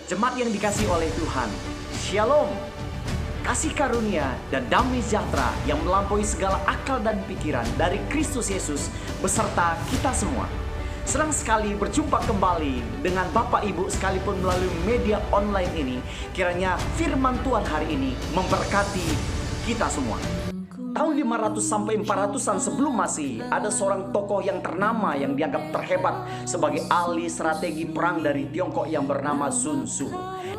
Jemaat yang dikasihi oleh Tuhan, Shalom. Kasih karunia dan damai sejahtera yang melampaui segala akal dan pikiran dari Kristus Yesus beserta kita semua. Senang sekali berjumpa kembali dengan Bapak Ibu sekalipun melalui media online ini. Kiranya firman Tuhan hari ini memberkati kita semua. Tahun 500 sampai 400-an sebelum Masehi, ada seorang tokoh yang ternama yang dianggap terhebat sebagai ahli strategi perang dari Tiongkok yang bernama Sun Tzu.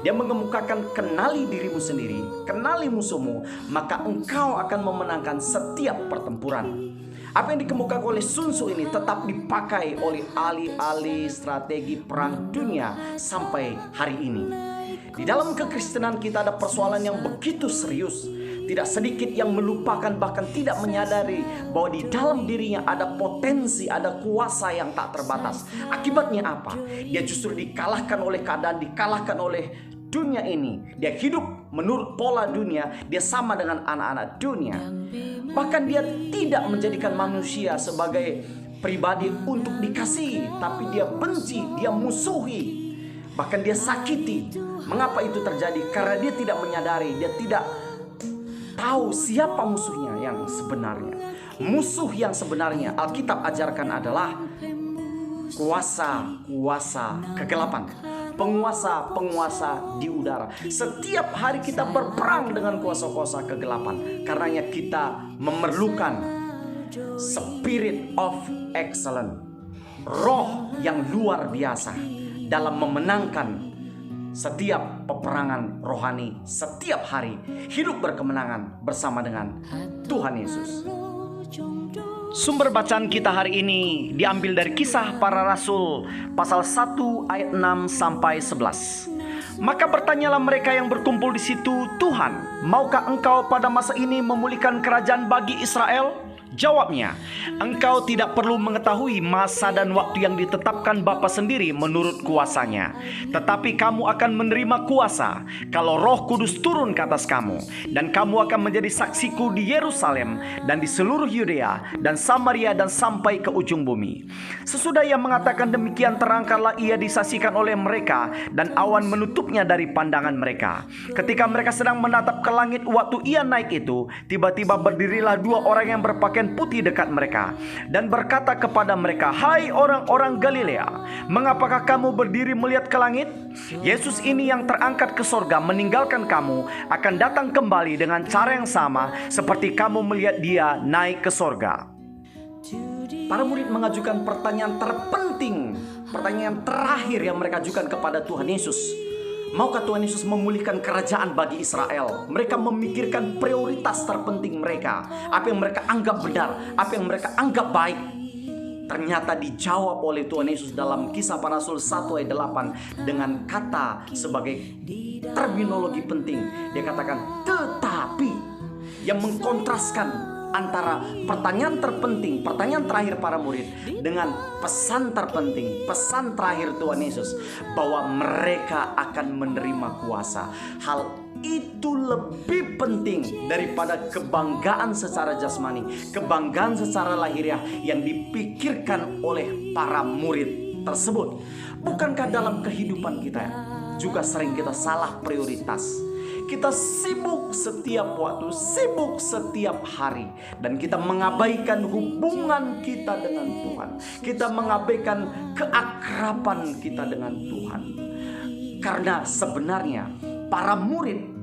Dia mengemukakan kenali dirimu sendiri, kenali musuhmu, maka engkau akan memenangkan setiap pertempuran. Apa yang dikemukakan oleh Sun Tzu ini tetap dipakai oleh ahli-ahli strategi perang dunia sampai hari ini. Di dalam kekristenan kita ada persoalan yang begitu serius. Tidak sedikit yang melupakan bahkan tidak menyadari bahwa di dalam dirinya ada potensi, ada kuasa yang tak terbatas. Akibatnya apa? Dia justru dikalahkan oleh keadaan, dikalahkan oleh dunia ini. Dia hidup menurut pola dunia, dia sama dengan anak-anak dunia. Bahkan dia tidak menjadikan manusia sebagai pribadi untuk dikasihi, tapi dia benci, dia musuhi, bahkan dia sakiti. Mengapa itu terjadi? Karena dia tidak menyadari, dia tidak tahu siapa musuhnya yang sebenarnya. Musuh yang sebenarnya Alkitab ajarkan adalah kuasa-kuasa kegelapan, penguasa-penguasa di udara. Setiap hari kita berperang dengan kuasa-kuasa kegelapan. Karenanya kita memerlukan spirit of excellence, roh yang luar biasa dalam memenangkan setiap peperangan rohani setiap hari. Hidup berkemenangan bersama dengan Tuhan Yesus. Sumber bacaan kita hari ini diambil dari Kisah Para Rasul pasal 1 ayat 6 sampai 11. Maka bertanyalah mereka yang berkumpul di situ, "Tuhan, maukah engkau pada masa ini memulihkan kerajaan bagi Israel?" Jawabnya, "Engkau tidak perlu mengetahui masa dan waktu yang ditetapkan Bapa sendiri menurut kuasanya. Tetapi kamu akan menerima kuasa kalau Roh Kudus turun ke atas kamu. Dan kamu akan menjadi saksiku di Yerusalem dan di seluruh Yudea dan Samaria dan sampai ke ujung bumi." Sesudah ia mengatakan demikian, terangkatlah ia disaksikan oleh mereka dan awan menutupnya dari pandangan mereka. Ketika mereka sedang menatap ke langit waktu ia naik itu, tiba-tiba berdirilah dua orang yang berpakaian putih dekat mereka dan berkata kepada mereka, "Hai orang-orang Galilea, mengapakah kamu berdiri melihat ke langit? Yesus ini yang terangkat ke sorga meninggalkan kamu akan datang kembali dengan cara yang sama seperti kamu melihat dia naik ke sorga." Para murid mengajukan pertanyaan terpenting, pertanyaan terakhir yang mereka ajukan kepada Tuhan Yesus. Maukah Tuhan Yesus memulihkan kerajaan bagi Israel? Mereka memikirkan prioritas terpenting mereka, apa yang mereka anggap benar, apa yang mereka anggap baik. Ternyata dijawab oleh Tuhan Yesus dalam Kisah Para Rasul 1 ayat 8 dengan kata sebagai terminologi penting. Dia katakan tetapi, yang mengkontraskan antara pertanyaan terpenting, pertanyaan terakhir para murid dengan pesan terpenting, pesan terakhir Tuhan Yesus, bahwa mereka akan menerima kuasa. Hal itu lebih penting daripada kebanggaan secara jasmani, kebanggaan secara lahiriah yang dipikirkan oleh para murid tersebut. Bukankah dalam kehidupan kita juga sering kita salah prioritas? Kita sibuk setiap waktu, sibuk setiap hari, dan kita mengabaikan hubungan kita dengan Tuhan. Kita mengabaikan keakraban kita dengan Tuhan. Karena sebenarnya para murid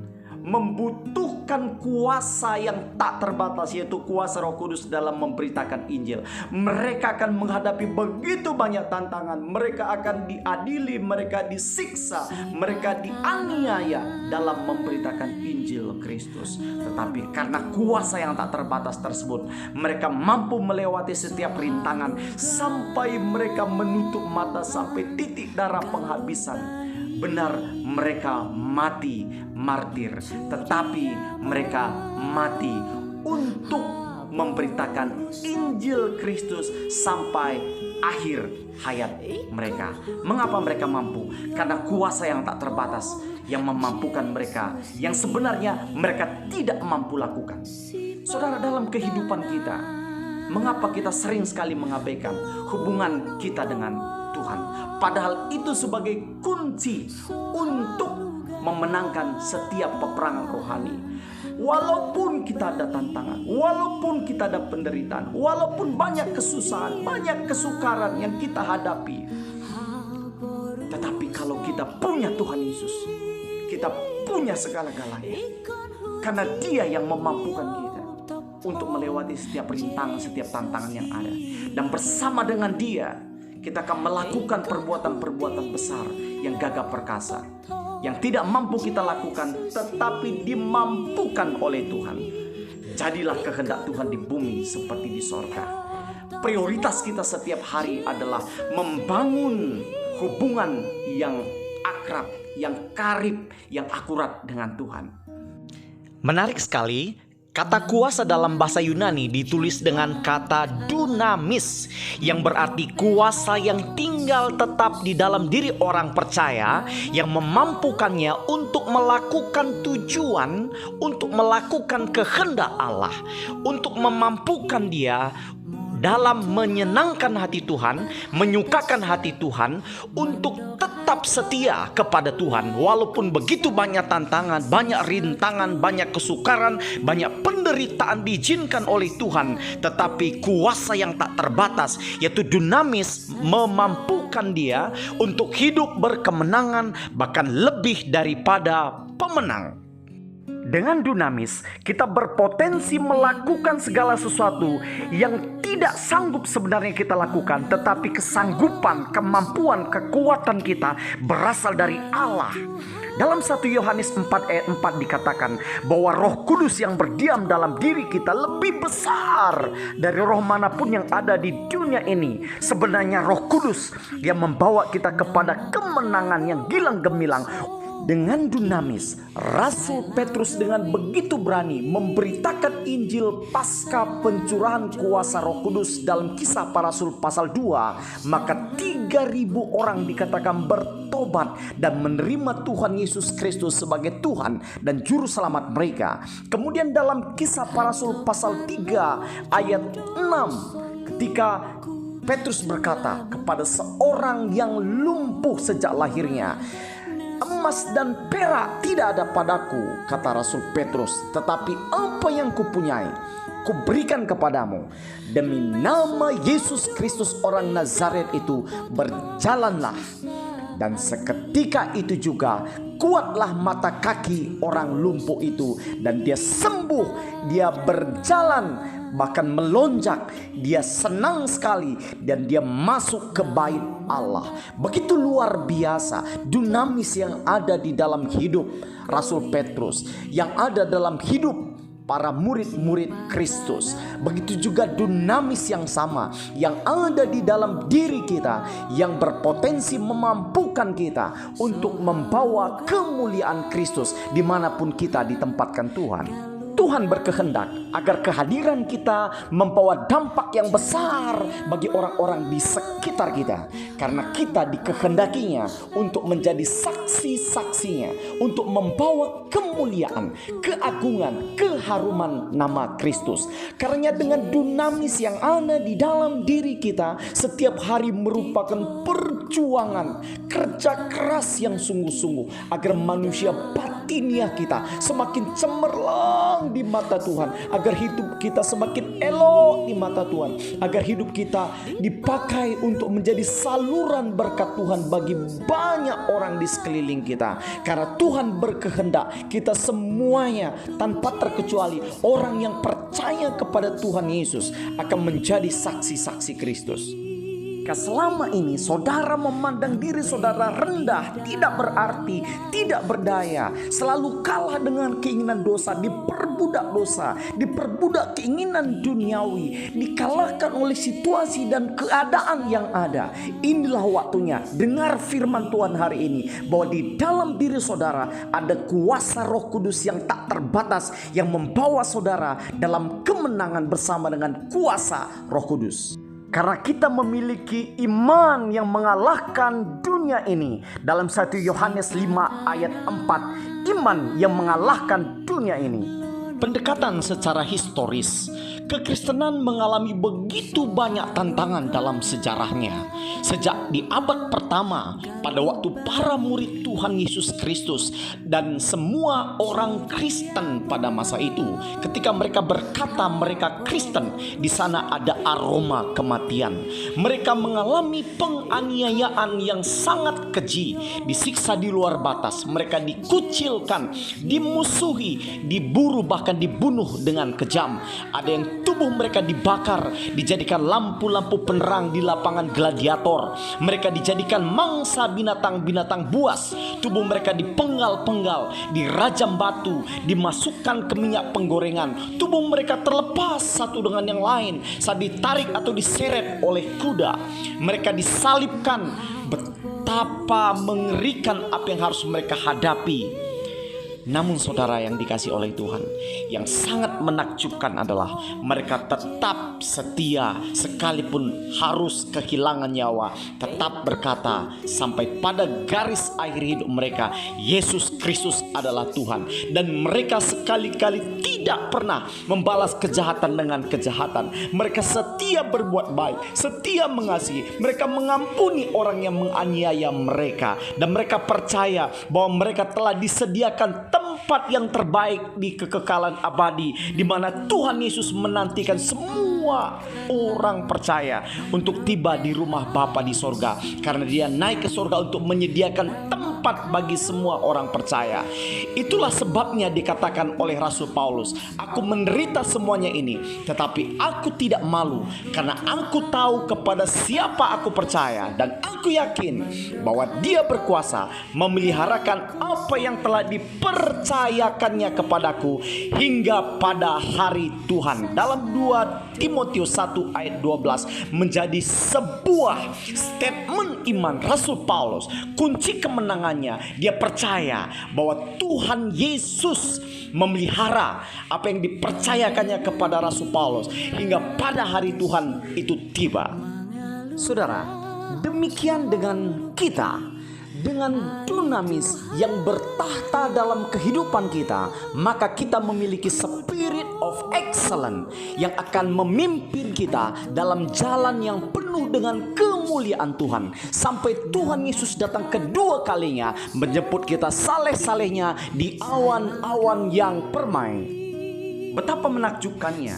membutuhkan kuasa yang tak terbatas, yaitu kuasa Roh Kudus dalam memberitakan Injil. Mereka akan menghadapi begitu banyak tantangan. Mereka akan diadili, mereka disiksa, mereka dianiaya dalam memberitakan Injil Kristus. Tetapi karena kuasa yang tak terbatas tersebut, mereka mampu melewati setiap rintangan sampai mereka menutup mata sampai titik darah penghabisan. Benar, mereka mati martir, tetapi mereka mati untuk memberitakan Injil Kristus sampai akhir hayat mereka. Mengapa mereka mampu? Karena kuasa yang tak terbatas yang memampukan mereka, yang sebenarnya mereka tidak mampu lakukan. Saudara, dalam kehidupan kita, mengapa kita sering sekali mengabaikan hubungan kita dengan Tuhan? Tuhan. Padahal itu sebagai kunci untuk memenangkan setiap peperangan rohani. Walaupun kita ada tantangan, walaupun kita ada penderitaan, walaupun banyak kesusahan, banyak kesukaran yang kita hadapi, tetapi kalau kita punya Tuhan Yesus, kita punya segala-galanya. Karena Dia yang memampukan kita untuk melewati setiap rintangan, setiap tantangan yang ada. Dan bersama dengan Dia, kita akan melakukan perbuatan-perbuatan besar yang gagah perkasa, yang tidak mampu kita lakukan, tetapi dimampukan oleh Tuhan. Jadilah kehendak Tuhan di bumi seperti di sorga. Prioritas kita setiap hari adalah membangun hubungan yang akrab, yang karib, yang akurat dengan Tuhan. Menarik sekali. Kata kuasa dalam bahasa Yunani ditulis dengan kata dunamis, yang berarti kuasa yang tinggal tetap di dalam diri orang percaya, yang memampukannya untuk melakukan tujuan, untuk melakukan kehendak Allah, untuk memampukan dia dalam menyenangkan hati Tuhan, menyukakan hati Tuhan, untuk tetap setia kepada Tuhan. Walaupun begitu banyak tantangan, banyak rintangan, banyak kesukaran, banyak penderitaan diizinkan oleh Tuhan, tetapi kuasa yang tak terbatas, yaitu dunamis, memampukan dia untuk hidup berkemenangan, bahkan lebih daripada pemenang. Dengan dunamis, kita berpotensi melakukan segala sesuatu yang tidak sanggup sebenarnya kita lakukan, tetapi kesanggupan, kemampuan, kekuatan kita berasal dari Allah. Dalam 1 Yohanes 4 ayat 4 dikatakan bahwa Roh Kudus yang berdiam dalam diri kita lebih besar dari roh manapun yang ada di dunia ini. Sebenarnya Roh Kudus yang membawa kita kepada kemenangan yang gilang gemilang. Dengan dunamis, Rasul Petrus dengan begitu berani memberitakan Injil pasca pencurahan kuasa Roh Kudus dalam Kisah Para Rasul pasal 2. Maka 3.000 orang dikatakan bertobat dan menerima Tuhan Yesus Kristus sebagai Tuhan dan Juru Selamat mereka. Kemudian dalam Kisah Para Rasul pasal 3 ayat 6, ketika Petrus berkata kepada seorang yang lumpuh sejak lahirnya, "Emas dan perak tidak ada padaku," kata Rasul Petrus, "tetapi apa yang kupunyai, kuberikan kepadamu. Demi nama Yesus Kristus orang Nazaret itu, berjalanlah." Dan seketika itu juga kuatlah mata kaki orang lumpuh itu, dan dia sembuh, dia berjalan, bahkan melonjak, dia senang sekali, dan dia masuk ke bait Allah. Begitu luar biasa dunamis yang ada di dalam hidup Rasul Petrus, yang ada dalam hidup para murid-murid Kristus. Begitu juga dunamis yang sama yang ada di dalam diri kita, yang berpotensi memampukan kita untuk membawa kemuliaan Kristus dimanapun kita ditempatkan Tuhan. Tuhan berkehendak agar kehadiran kita membawa dampak yang besar bagi orang-orang di sekitar kita, karena kita dikehendakinya untuk menjadi saksi-saksinya, untuk membawa kemuliaan, keagungan, keharuman nama Kristus. Karena dengan dunamis yang ada di dalam diri kita setiap hari merupakan perjuangan, kerja keras yang sungguh-sungguh agar manusia batiniah kita semakin cemerlang di mata Tuhan, agar hidup kita semakin elok di mata Tuhan, agar hidup kita dipakai untuk menjadi saluran berkat Tuhan bagi banyak orang di sekeliling kita. Karena Tuhan berkehendak kita semuanya tanpa terkecuali, orang yang percaya kepada Tuhan Yesus akan menjadi saksi-saksi Kristus. Selama ini saudara memandang diri saudara rendah, tidak berarti, tidak berdaya, selalu kalah dengan keinginan dosa, diperbudak keinginan duniawi, dikalahkan oleh situasi dan keadaan yang ada. Inilah waktunya dengar firman Tuhan hari ini, bahwa di dalam diri saudara ada kuasa Roh Kudus yang tak terbatas, yang membawa saudara dalam kemenangan bersama dengan kuasa Roh Kudus. Karena kita memiliki iman yang mengalahkan dunia ini. Dalam 1 Yohanes 5 ayat 4, iman yang mengalahkan dunia ini. Pendekatan secara historis, Kekristenan mengalami begitu banyak tantangan dalam sejarahnya. Sejak di abad pertama, pada waktu para murid Tuhan Yesus Kristus dan semua orang Kristen pada masa itu, ketika mereka berkata mereka Kristen, di sana ada aroma kematian. Mereka mengalami penganiayaan yang sangat keji, disiksa di luar batas, mereka dikucilkan, dimusuhi, diburu, bahkan dibunuh dengan kejam. Ada yang tubuh mereka dibakar, dijadikan lampu-lampu penerang di lapangan gladiator. Mereka dijadikan mangsa binatang-binatang buas. Tubuh mereka dipenggal-penggal, dirajam batu, dimasukkan ke minyak penggorengan. Tubuh mereka terlepas satu dengan yang lain saat ditarik atau diseret oleh kuda. Mereka disalibkan. Betapa mengerikan apa yang harus mereka hadapi. Namun saudara yang dikasihi oleh Tuhan, yang sangat menakjubkan adalah mereka tetap setia sekalipun harus kehilangan nyawa. Tetap berkata sampai pada garis akhir hidup mereka, Yesus Kristus adalah Tuhan. Dan mereka sekali-kali tidak pernah membalas kejahatan dengan kejahatan. Mereka setia berbuat baik, setia mengasihi. Mereka mengampuni orang yang menganiaya mereka. Dan mereka percaya bahwa mereka telah disediakan tempat yang terbaik di kekekalan abadi, di mana Tuhan Yesus menantikan semua orang percaya untuk tiba di rumah Bapa di sorga, karena Dia naik ke sorga untuk menyediakan tempat bagi semua orang percaya. Itulah sebabnya dikatakan oleh Rasul Paulus, aku menderita semuanya ini, tetapi aku tidak malu, karena aku tahu kepada siapa aku percaya, dan aku yakin bahwa Dia berkuasa memeliharakan apa yang telah dipercayakannya kepadaku hingga pada hari Tuhan. Dalam 2 Timotius 1 ayat 12 menjadi sebuah statement iman Rasul Paulus. Kunci kemenangannya, dia percaya bahwa Tuhan Yesus memelihara apa yang dipercayakannya kepada Rasul Paulus hingga pada hari Tuhan itu tiba. Saudara, demikian dengan kita. Dengan dunamis yang bertahta dalam kehidupan kita, maka kita memiliki spirit of excellence yang akan memimpin kita dalam jalan yang penuh dengan kemuliaan Tuhan, sampai Tuhan Yesus datang kedua kalinya menjemput kita saleh-salehnya di awan-awan yang permai. Betapa menakjubkannya,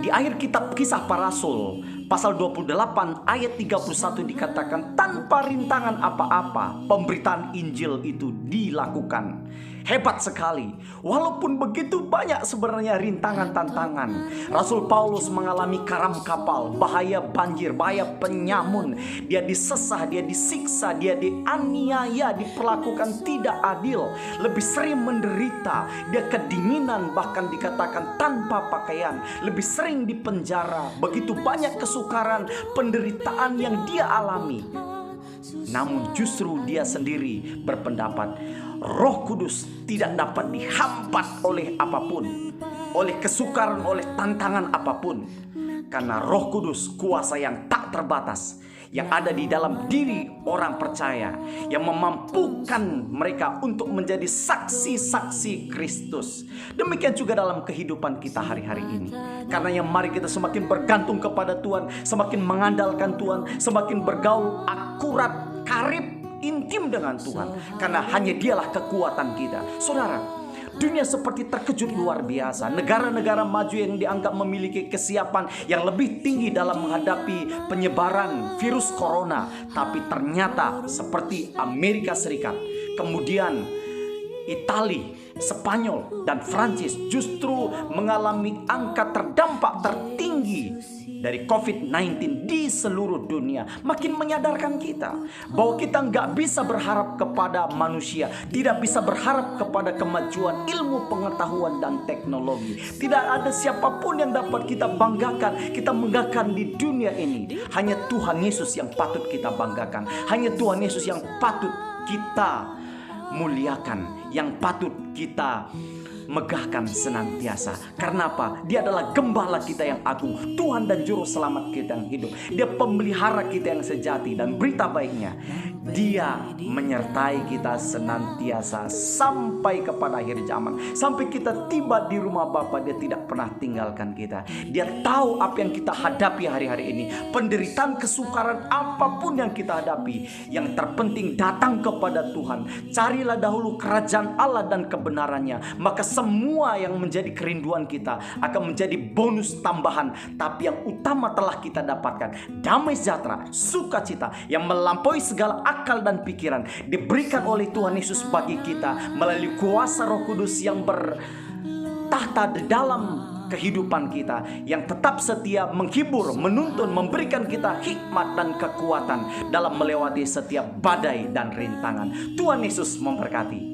di akhir kitab Kisah Para Rasul pasal 28 ayat 31 dikatakan, tanpa rintangan apa-apa pemberitaan Injil itu dilakukan. Hebat sekali. Walaupun begitu banyak sebenarnya rintangan tantangan, Rasul Paulus mengalami karam kapal, bahaya banjir, bahaya penyamun. Dia disesah, dia disiksa, dia dianiaya, diperlakukan tidak adil, lebih sering menderita. Dia kedinginan, bahkan dikatakan tanpa pakaian, lebih sering dipenjara. Begitu banyak kesukaran, penderitaan yang dia alami. Namun justru dia sendiri berpendapat Roh Kudus tidak dapat dihambat oleh apapun, oleh kesukaran, oleh tantangan apapun. Karena Roh Kudus kuasa yang tak terbatas yang ada di dalam diri orang percaya, yang memampukan mereka untuk menjadi saksi-saksi Kristus. Demikian juga dalam kehidupan kita hari-hari ini. Karena yang mari kita semakin bergantung kepada Tuhan, semakin mengandalkan Tuhan, semakin bergaul akurat, karib, intim dengan Tuhan, karena hanya Dialah kekuatan kita. Saudara, dunia seperti terkejut luar biasa. Negara-negara maju yang dianggap memiliki kesiapan yang lebih tinggi dalam menghadapi penyebaran virus corona, tapi ternyata seperti Amerika Serikat, kemudian Italia, Spanyol, dan Prancis justru mengalami angka terdampak tertinggi dari COVID-19 di seluruh dunia. Makin menyadarkan kita bahwa kita nggak bisa berharap kepada manusia, tidak bisa berharap kepada kemajuan ilmu pengetahuan dan teknologi. Tidak ada siapapun yang dapat kita banggakan, kita banggakan di dunia ini. Hanya Tuhan Yesus yang patut kita banggakan, hanya Tuhan Yesus yang patut kita muliakan, yang patut kita megahkan senantiasa. Karena apa? Dia adalah gembala kita yang agung, Tuhan dan juru selamat kita yang hidup. Dia pemelihara kita yang sejati. Dan berita baiknya, Dia menyertai kita senantiasa sampai kepada akhir zaman. Sampai kita tiba di rumah Bapa, Dia tidak pernah tinggalkan kita. Dia tahu apa yang kita hadapi hari-hari ini. Penderitaan, kesukaran, apapun yang kita hadapi, yang terpenting datang kepada Tuhan. Carilah dahulu kerajaan Allah dan kebenarannya, maka semua yang menjadi kerinduan kita akan menjadi bonus tambahan. Tapi yang utama telah kita dapatkan, damai sejahtera, sukacita yang melampaui segala akal dan pikiran, diberikan oleh Tuhan Yesus bagi kita melalui kuasa Roh Kudus yang bertahta di dalam kehidupan kita, yang tetap setia menghibur, menuntun, memberikan kita hikmat dan kekuatan dalam melewati setiap badai dan rintangan. Tuhan Yesus memberkati.